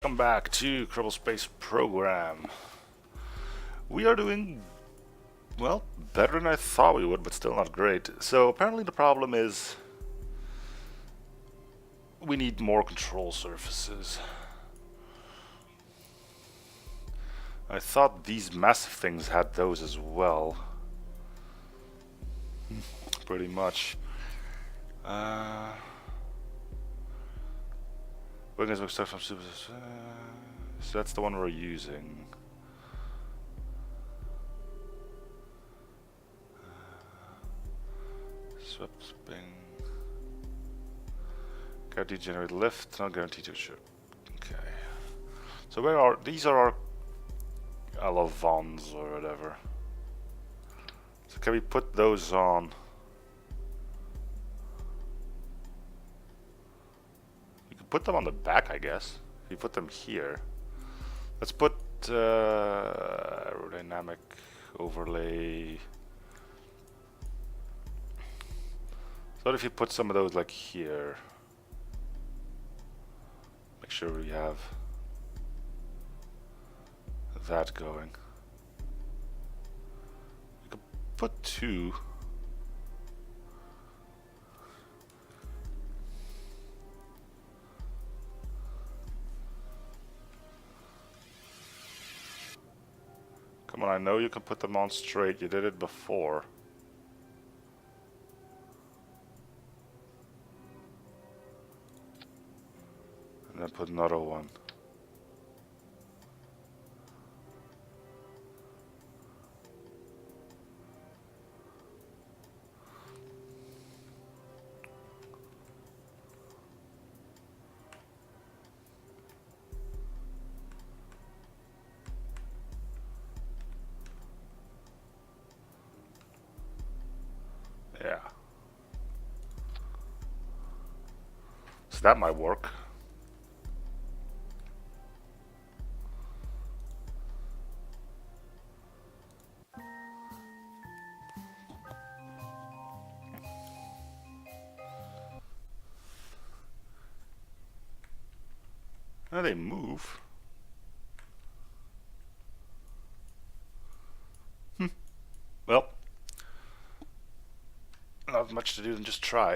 Welcome back to Kerbal Space Program. We are doing, well, better than I thought we would, but still not great. So apparently the problem is we need more control surfaces. I thought these massive things had those as well. Pretty much. Stuff from super. So that's the one we're using. Swap spin. Guarantee generate lift, not guaranteed to ship. Okay. So where are these? Are our Alavons or whatever. So can we put those on? You can put them on the back, I guess. If you put them here. Let's put aerodynamic overlay. So what if you put some of those like here? Make sure we have that going. We could put two. Come on, I know you can put them on straight. You did it before. And then put another one. Yeah. So that might work. Now they move. Well, not much to do than just try.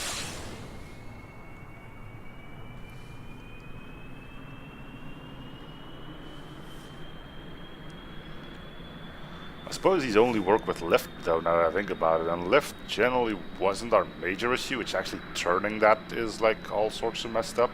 I suppose these only work with lift though, now that I think about it, and lift generally wasn't our major issue. It's actually turning that is like all sorts of messed up.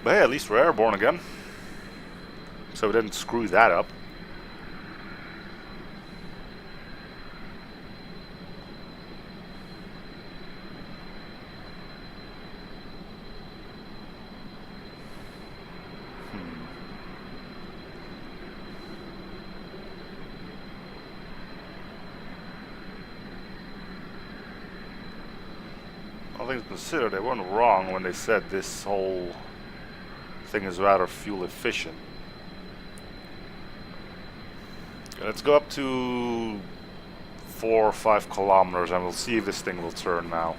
But hey, at least we're airborne again. So we didn't screw that up. All things considered, they weren't wrong when they said this whole thing is rather fuel efficient. Okay, let's go up to 4 or 5 kilometers and we'll see if this thing will turn now.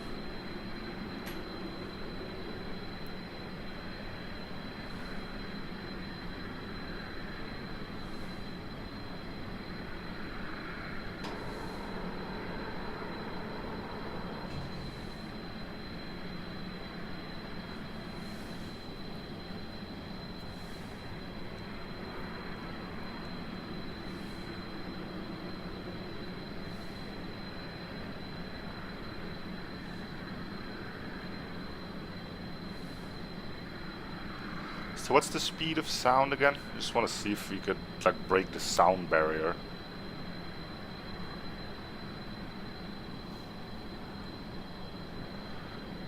So what's the speed of sound again? I just want to see if we could like break the sound barrier.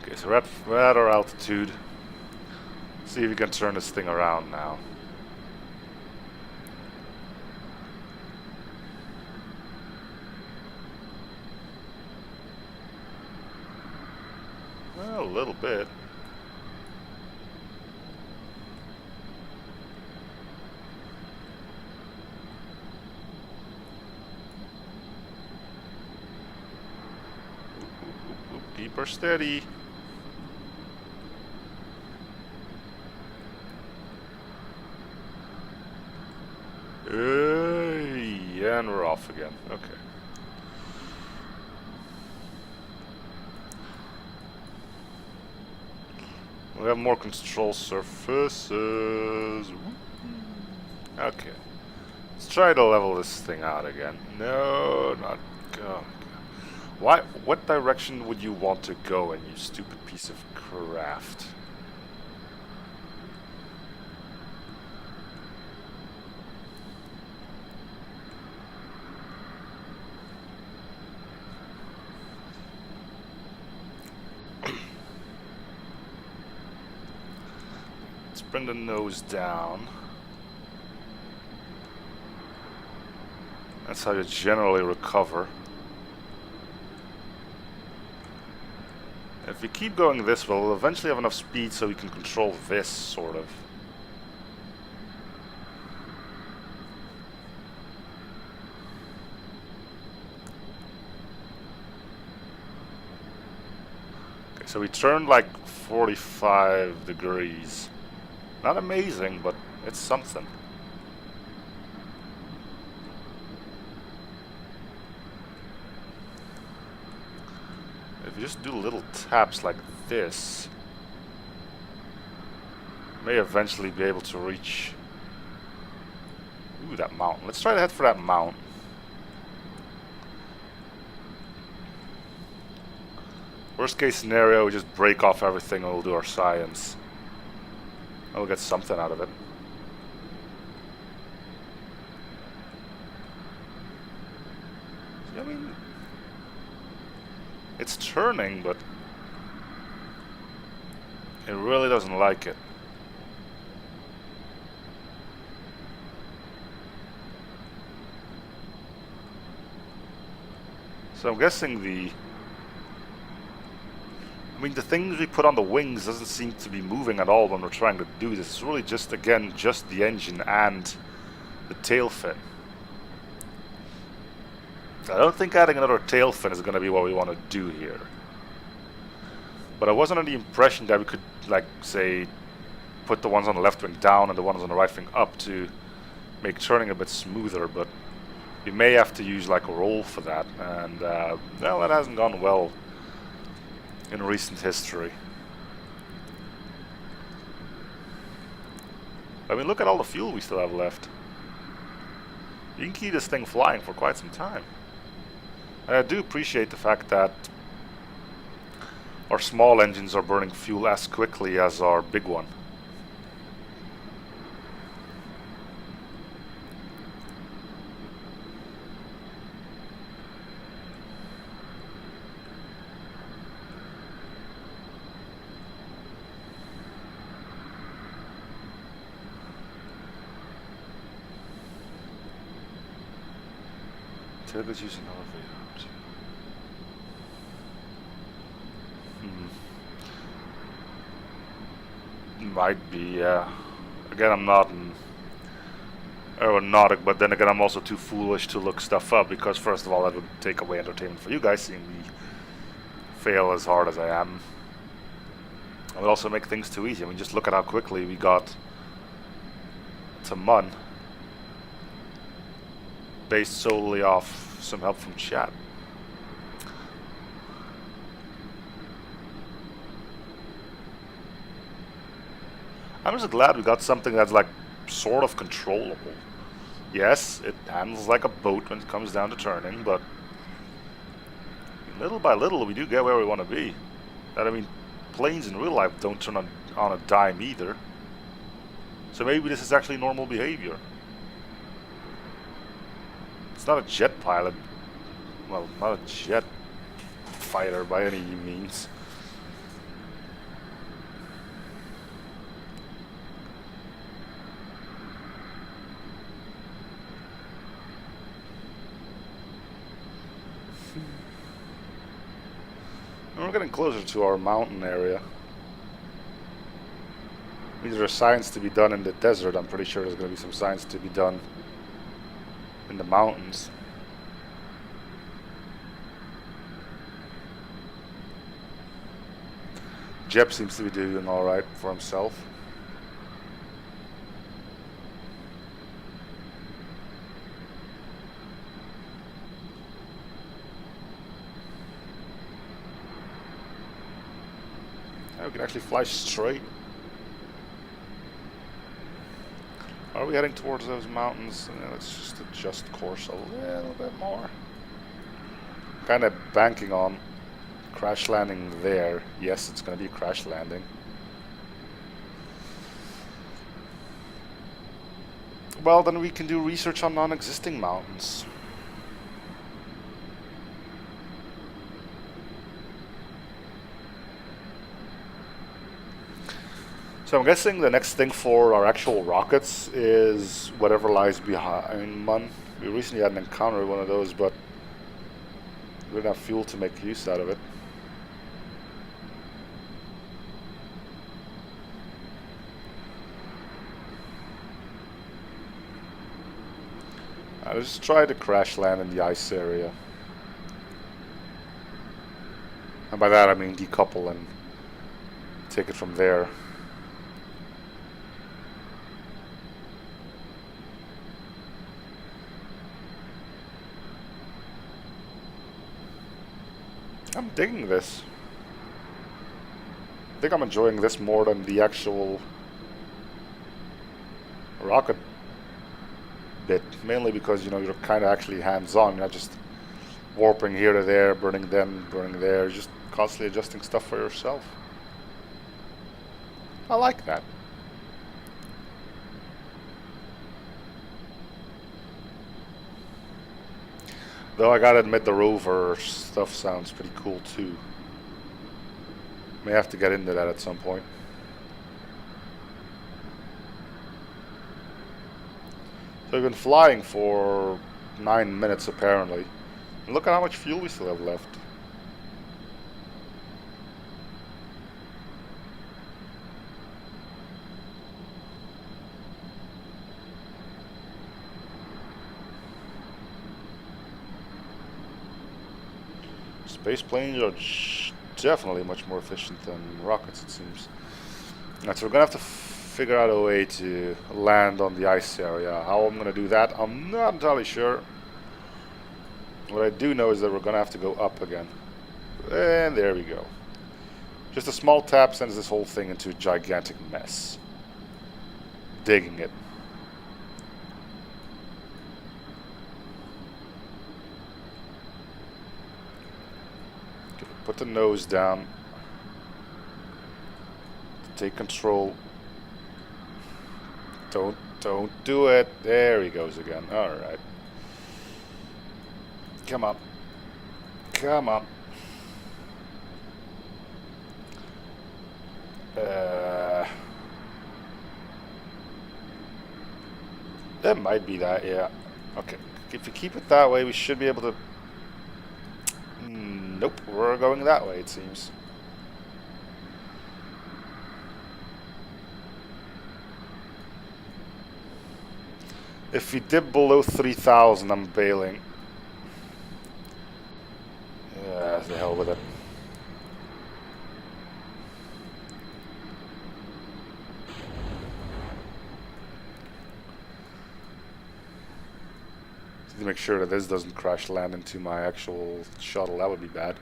Okay, so we're at our altitude. Let's see if we can turn this thing around now. Well, a little bit. Keep her steady. Yeah, and we're off again. Okay. We have more control surfaces. Okay. Let's try to level this thing out again. No, not go. Why? What direction would you want to go in, you stupid piece of craft? Let's bring the nose down. That's how you generally recover. If we keep going this way, we'll eventually have enough speed so we can control this, sort of. Okay, so we turned like 45 degrees. Not amazing, but it's something. If you just do little taps like this, you may eventually be able to reach that mountain. Let's try to head for that mountain. Worst case scenario, we just break off everything and we'll do our science. And we'll get something out of it. I mean, it's turning, but it really doesn't like it. So I'm guessing the things we put on the wings doesn't seem to be moving at all when we're trying to do this. It's really just, again, just the engine and the tail fin. I don't think adding another tail fin is going to be what we want to do here. But I wasn't under the impression that we could, like, say, put the ones on the left wing down and the ones on the right wing up to make turning a bit smoother, but we may have to use, like, a roll for that. And, well, that hasn't gone well in recent history. I mean, look at all the fuel we still have left. You can keep this thing flying for quite some time. And I do appreciate the fact that our small engines are burning fuel as quickly as our big one. Let's use an elevator. Might be, yeah. Again, I'm not an aeronautic, but then again, I'm also too foolish to look stuff up because, first of all, that would take away entertainment for you guys, seeing me fail as hard as I am. It would also make things too easy. I mean, just look at how quickly we got to Mun, based solely off some help from chat. I'm just glad we got something that's like sort of controllable. Yes, it handles like a boat when it comes down to turning, but little by little we do get where we want to be. And I mean, planes in real life don't turn on a dime either. So maybe this is actually normal behavior. It's not a jet pilot. Well, not a jet fighter by any means. We're getting closer to our mountain area. I mean, there's science to be done in the desert. I'm pretty sure there's going to be some science to be done in the mountains. Jeb seems to be doing alright for himself. We can actually fly straight. Are we heading towards those mountains? Let's just adjust course a little bit more. Kind of banking on crash landing there. Yes, it's going to be a crash landing. Well, then we can do research on non-existing mountains. So I'm guessing the next thing for our actual rockets is whatever lies behind Mun. We recently had an encounter with one of those, but we didn't have fuel to make use out of it. I'll just try to crash land in the ice area. And by that I mean decouple and take it from there. I'm digging this. I think I'm enjoying this more than the actual rocket bit, mainly because, you know, you're kind of actually hands-on. You're not just warping here to there, burning then, burning there. You're just constantly adjusting stuff for yourself. I like that. Though I gotta admit, the rover stuff sounds pretty cool too. May have to get into that at some point. So we've been flying for 9 minutes apparently. And look at how much fuel we still have left. Space planes are definitely much more efficient than rockets, it seems. Alright, so we're gonna have to figure out a way to land on the ice area. How I'm gonna do that, I'm not entirely sure. What I do know is that we're gonna have to go up again. And there we go. Just a small tap sends this whole thing into a gigantic mess. Digging it. Put the nose down. Take control. Don't do it. There he goes again. Alright. Come on. Come on. That might be that, yeah. Okay. If you keep it that way, we should be able to... Nope, we're going that way, it seems. If we dip below 3,000, I'm bailing. Yeah, the hell with it. To make sure that this doesn't crash land into my actual shuttle, that would be bad.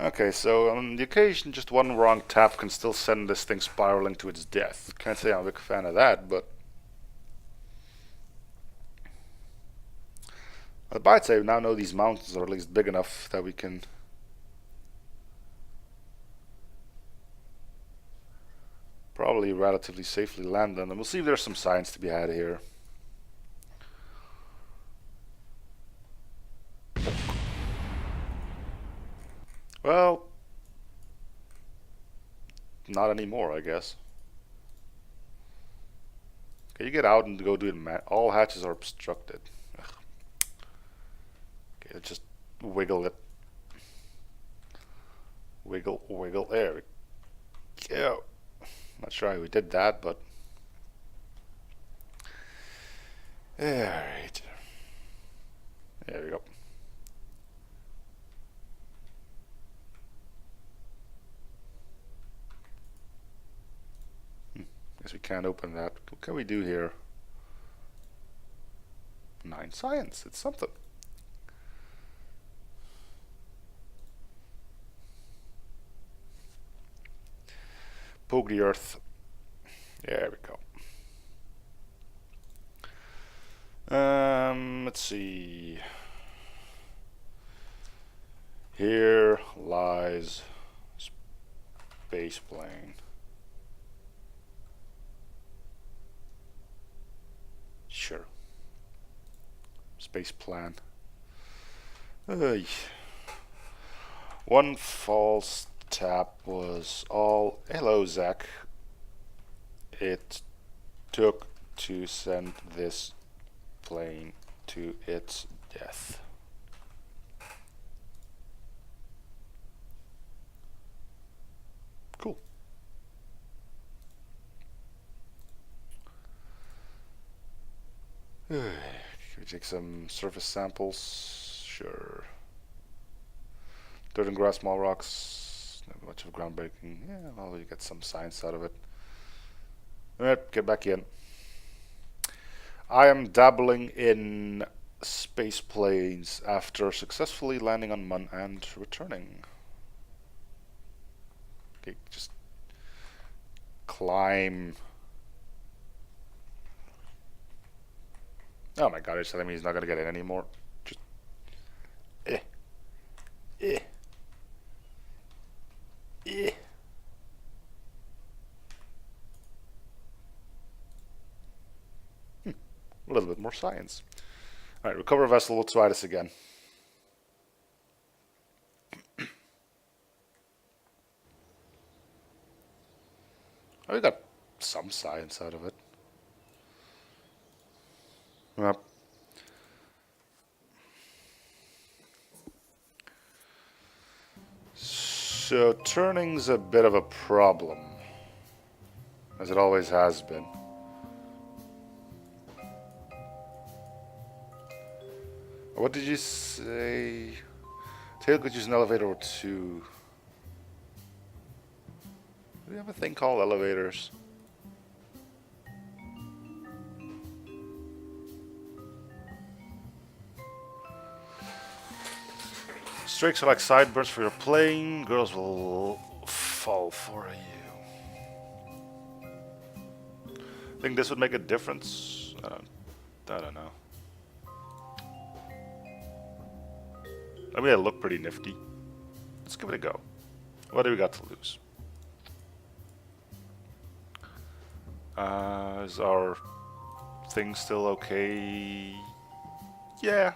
Okay, so on the occasion, just one wrong tap can still send this thing spiraling to its death. Can't say I'm a big fan of that, but... I'd say we now know these mountains are at least big enough that we can... probably relatively safely land on them. We'll see if there's some science to be had here. Well, not anymore, I guess. Okay, you get out and go do it. All hatches are obstructed. Ugh. Okay, let's just wiggle it. Wiggle, wiggle. There we go. Not sure how we did that, but alright. There we go. Guess we can't open that. What can we do here? 9 science. It's something. Poke the earth. There we go. Let's see. Here lies space plane. Sure. Space plan. One false tap was all. Hello, Zach. It took to send this plane to its death. Cool. Can we take some surface samples? Sure. Dirt and grass, small rocks, not much of groundbreaking. Yeah, well, you get some science out of it. Alright, get back in. I am dabbling in space planes after successfully landing on Mun and returning. Okay, just climb. Oh my god, it's telling me he's not gonna get in anymore. Just eh. A little bit more science. Alright, recover vessel, we'll try this again. Oh, we got some science out of it. Yep. So turning's a bit of a problem, as it always has been. What did you say? Tail could use an elevator or two. Do we have a thing called elevators? Streaks are like sideburns for your plane. Girls will fall for you. Think this would make a difference? I don't know. I mean, they look pretty nifty. Let's give it a go. What do we got to lose? Is our thing still okay? Yeah.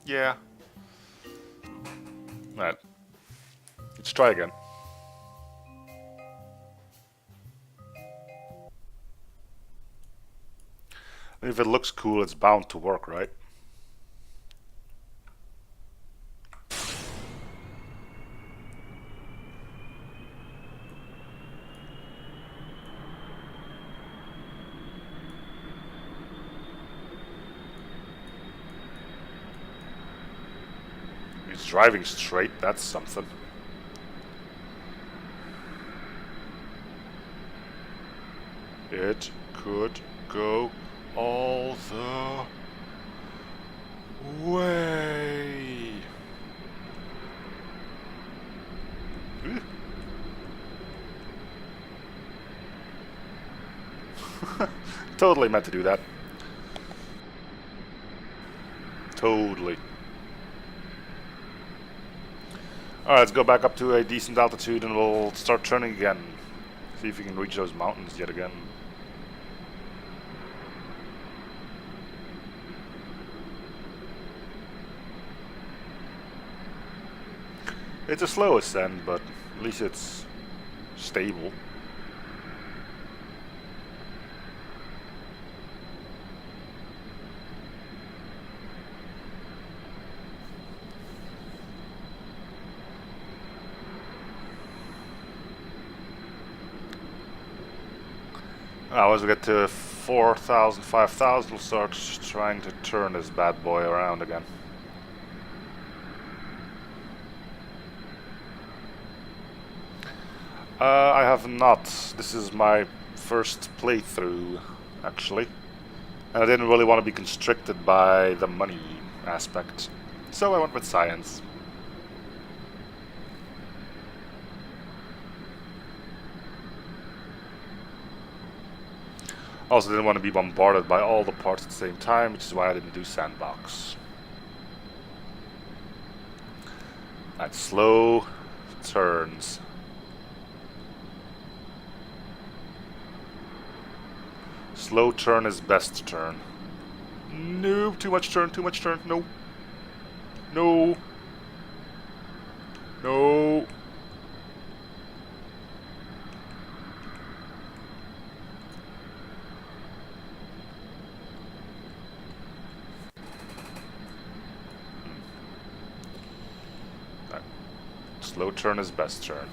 Yeah. Alright. Let's try again. If it looks cool, it's bound to work, right? It's driving straight, that's something. It could go all the way. Totally meant to do that. Totally. Alright, let's go back up to a decent altitude and we'll start turning again. See if we can reach those mountains yet again. It's a slow ascent, but at least it's stable. Once we get to 4,000, 5,000, we'll start trying to turn this bad boy around again. I have not. This is my first playthrough, actually. And I didn't really want to be constricted by the money aspect. So I went with science. Also didn't want to be bombarded by all the parts at the same time, which is why I didn't do sandbox. And slow turns. Slow turn is best turn. No, too much turn, no. No. No. Slow turn is best turn.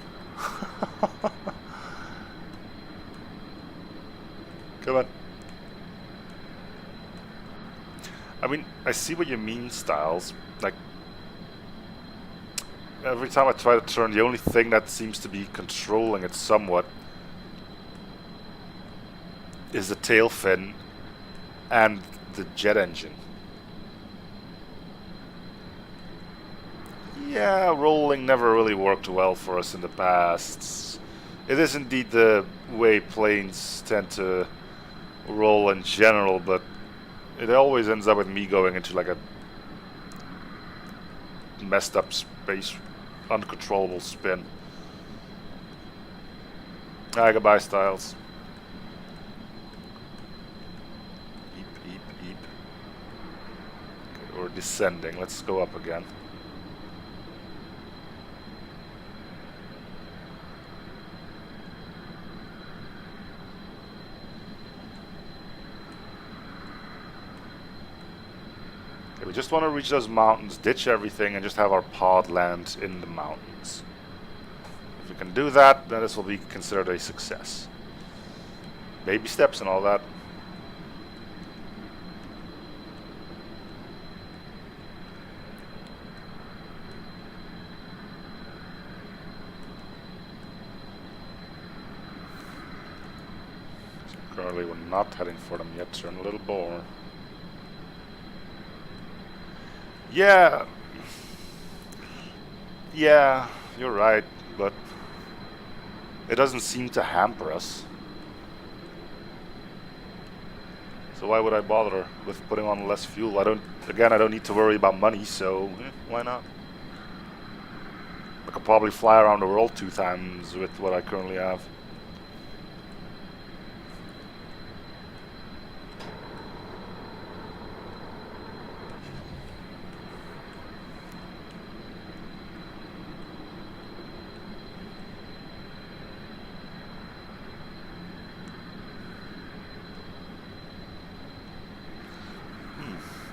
Come on. I mean, I see what you mean, Styles. Like, every time I try to turn, the only thing that seems to be controlling it somewhat is the tail fin and the jet engine. Yeah, rolling never really worked well for us in the past. It is indeed the way planes tend to roll in general, but it always ends up with me going into like a messed up space, uncontrollable spin. Goodbye, Styles. Eep, eep, eep. Okay, we're descending. Let's go up again. We just want to reach those mountains, ditch everything, and just have our pod land in the mountains. If we can do that, then this will be considered a success. Baby steps and all that. So currently we're not heading for them yet, turn a little more. Yeah, you're right, but it doesn't seem to hamper us. So why would I bother with putting on less fuel? I don't need to worry about money, so why not? I could probably fly around the world 2 times with what I currently have.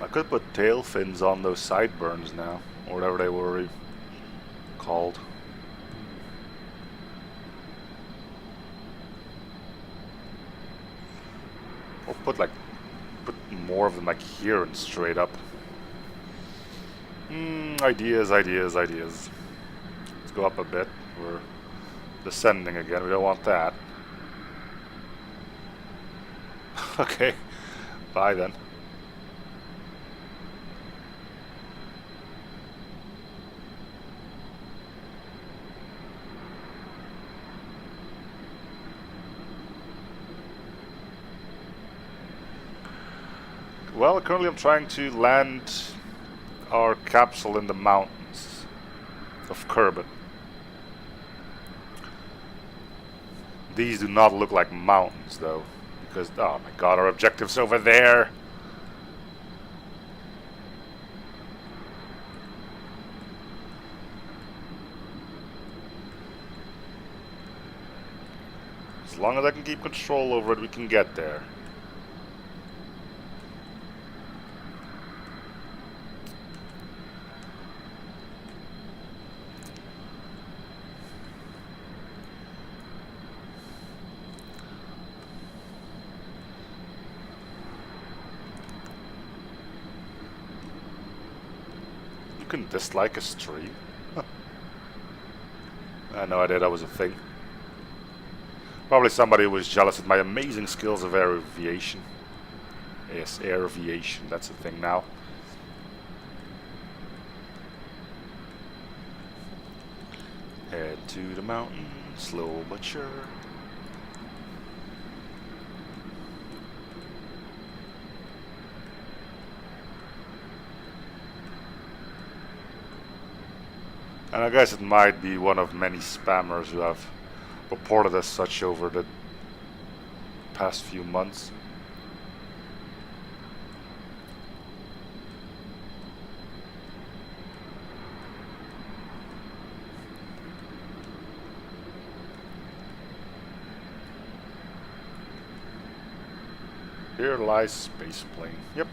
I could put tail fins on those sideburns now, or whatever they were called. Or put more of them like here and straight up. Ideas. Let's go up a bit. We're descending again. We don't want that. Okay, bye then. Well, currently I'm trying to land our capsule in the mountains of Kerbal. These do not look like mountains, though, because, oh my god, our objective's over there! long as I can keep control over it, we can get there. You can dislike a stream? I had no idea that was a thing. Probably somebody who was jealous of my amazing skills of air aviation. Yes, air aviation, that's a thing now. Head to the mountain, slow but sure. And I guess it might be one of many spammers who have reported as such over the past few months. Here lies space plane. Yep.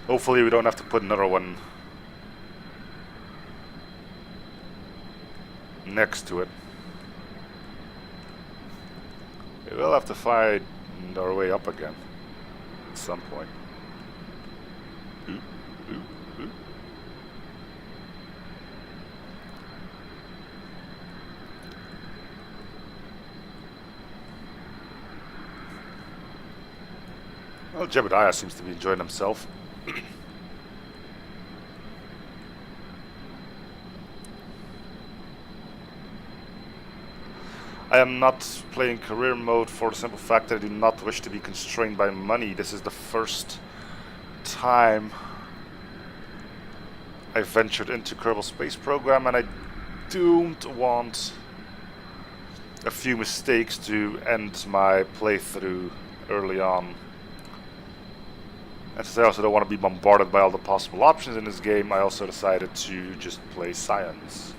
Hopefully we don't have to put another one next to it. We will have to find our way up again at some point. Ooh, ooh, ooh. Well, Jebediah seems to be enjoying himself. I am not playing career mode for the simple fact that I do not wish to be constrained by money. This is the first time I ventured into Kerbal Space Program, and I don't want a few mistakes to end my playthrough early on. And since I also don't want to be bombarded by all the possible options in this game, I also decided to just play science.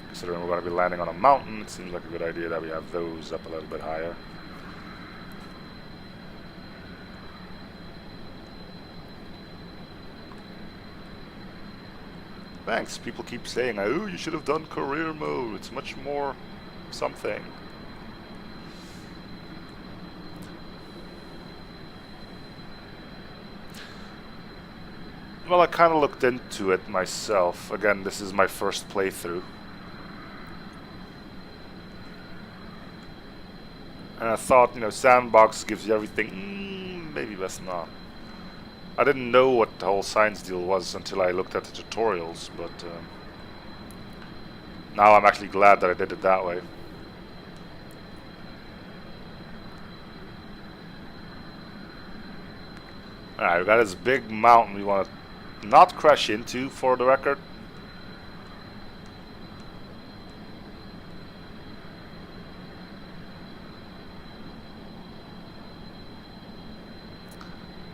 Considering we're going to be landing on a mountain, it seems like a good idea that we have those up a little bit higher. Thanks. People keep saying, oh, you should have done career mode. It's much more something. Well, I kind of looked into it myself. Again, this is my first playthrough. And I thought, you know, sandbox gives you everything. Maybe best not. I didn't know what the whole science deal was until I looked at the tutorials, but now I'm actually glad that I did it that way. Alright, we got this big mountain we want to not crash into, for the record.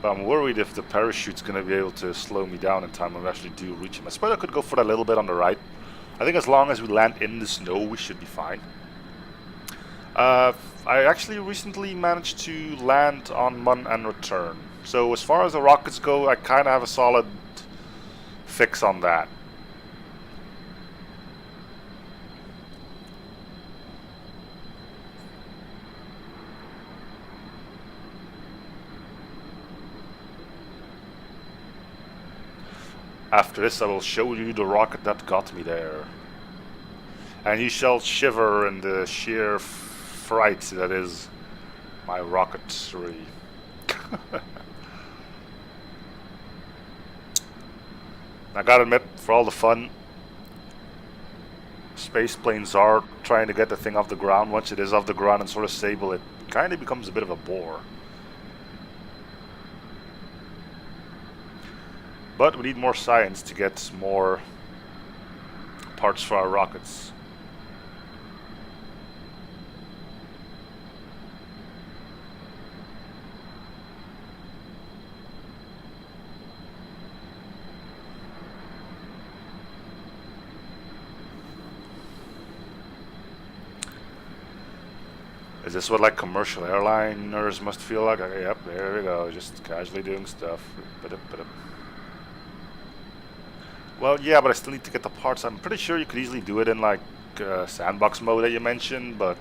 But I'm worried if the parachute's going to be able to slow me down in time when we actually do reach him. I suppose I could go for that little bit on the right. I think as long as we land in the snow, we should be fine. I actually recently managed to land on Mun and return. So as far as the rockets go, I kind of have a solid fix on that. After this I will show you the rocket that got me there. And you shall shiver in the sheer fright that is my rocketry. I gotta admit, for all the fun space planes are trying to get the thing off the ground, once it is off the ground and sort of stable, it kind of becomes a bit of a bore. But we need more science to get more parts for our rockets. Is this what like commercial airliners must feel like? Okay, yep, there we go. Just casually doing stuff. Well, yeah, but I still need to get the parts. I'm pretty sure you could easily do it in like sandbox mode that you mentioned, but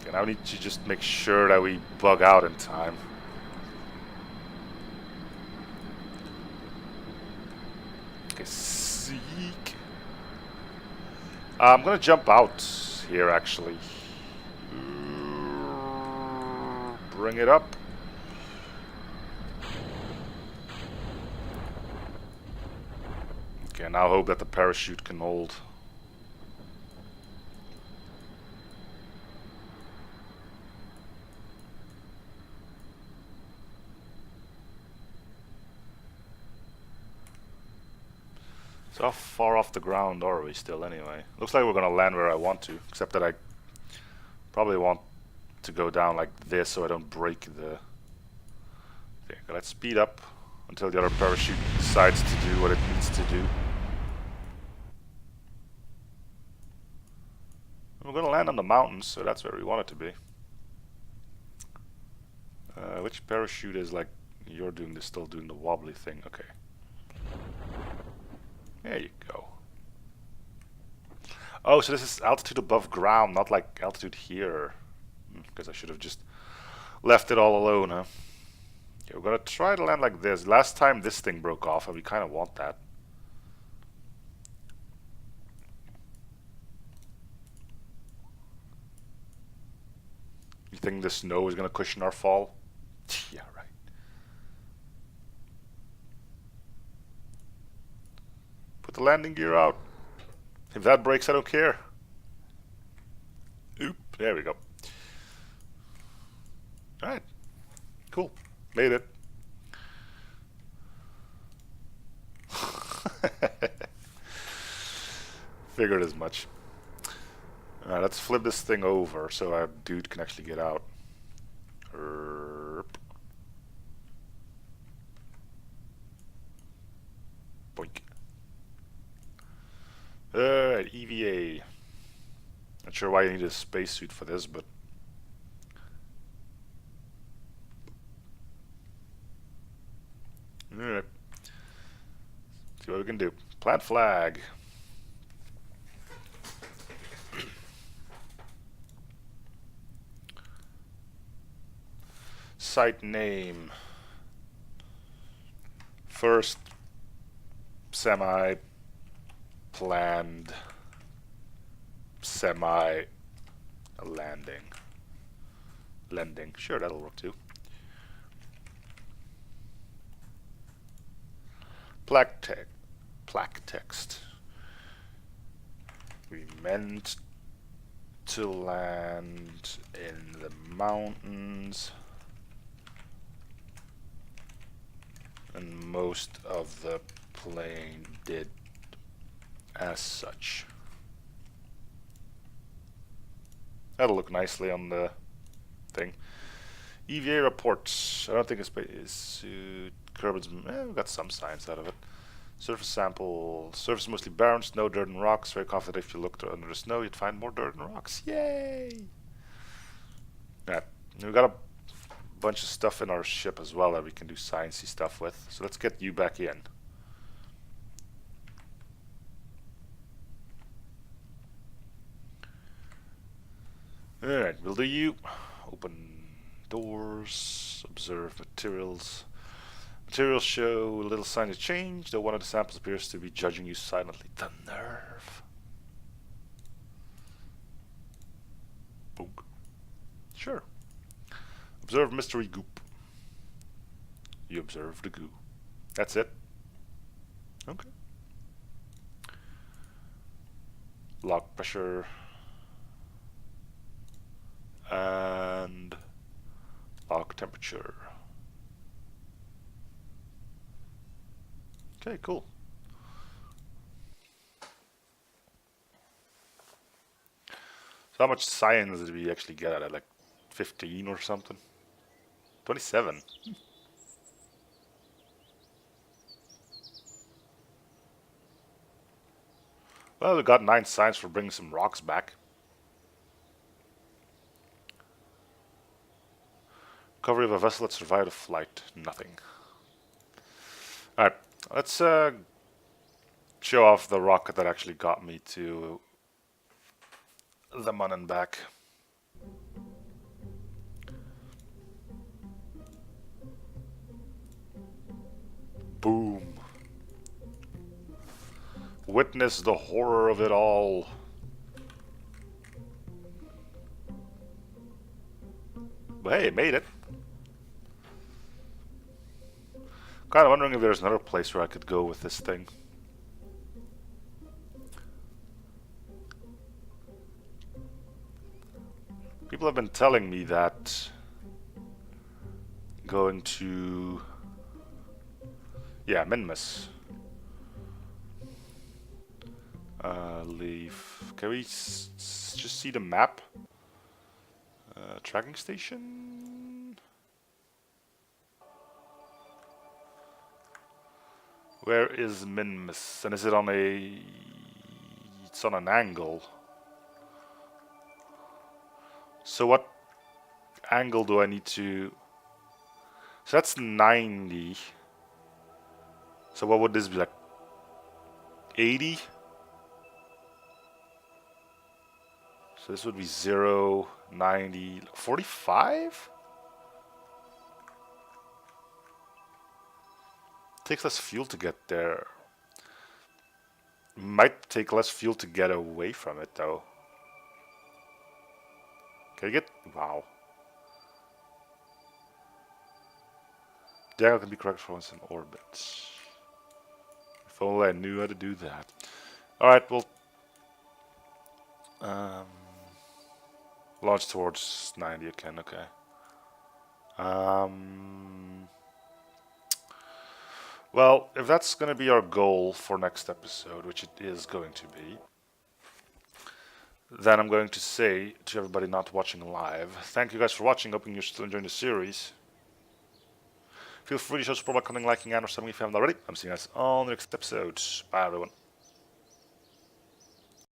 okay, now we need to just make sure that we bug out in time. Okay, seek. I'm gonna jump out here actually. Bring it up. Okay, now hope that the parachute can hold. So how far off the ground are we still anyway? Looks like we're gonna land where I want to, except that I probably want to go down like this so I don't break the... Okay, let's speed up until the other parachute decides to do what it needs to do. We're gonna land on the mountains, so that's where we want it to be. Which parachute is like you're doing this, still doing the wobbly thing? Okay. There you go. Oh, so this is altitude above ground, not like altitude here. Because I should have just left it all alone, huh? Okay, we're gonna try to land like this. Last time this thing broke off, and we kind of want that. You think the snow is gonna cushion our fall? Yeah, right. Put the landing gear out. If that breaks, I don't care. Oop, there we go. Alright, cool. Made it. Figured as much. Alright, let's flip this thing over so our dude can actually get out. Boink. Alright, EVA. Not sure why you need a spacesuit for this, but... Alright. See what we can do. Plant flag. Site name. First semi-planned semi-landing. Lending. Sure, that'll work too. Plaque text. We meant to land in the mountains, and most of the plane did as such. That'll look nicely on the thing. EVA reports. I don't think it's Kerbal's. We got some science out of it. Surface sample. Surface mostly barren, snow, dirt, and rocks. Very confident if you looked under the snow, you'd find more dirt and rocks. Yay! Yeah, we got a bunch of stuff in our ship as well that we can do sciencey stuff with. So let's get you back in. Alright, we'll do you. Open doors, observe materials. Materials show little sign of change, though one of the samples appears to be judging you silently. The nerve. Boom. Sure. Observe mystery goop. You observe the goo. That's it. Okay. Lock pressure. And lock temperature. Okay, cool. So how much science did we actually get at it? Like 15 or something? 27. Well, we got 9 science for bringing some rocks back. Recovery of a vessel that survived a flight. Nothing. Alright, let's show off the rocket that actually got me to the Mun and back. Boom. Witness the horror of it all. But hey, it made it. Kind of wondering if there's another place where I could go with this thing. People have been telling me that going to... yeah, Minmus. Leave. Can we just see the map? Tracking station? Where is Minmus? And is it on a... it's on an angle. So what angle do I need to... so that's 90. So what would this be, like 80? So this would be 0, 90, 45? Takes less fuel to get there. Might take less fuel to get away from it though. Can I get... wow. The angle can be corrected for once in orbit. If only I knew how to do that. Alright, well... launch towards 90 again, okay. Well, if that's going to be our goal for next episode, which it is going to be, then I'm going to say to everybody not watching live, thank you guys for watching, hoping you're still enjoying the series. Feel free to show support by commenting, liking, and or something if you haven't already. I'm seeing you guys on the next episode. Bye everyone.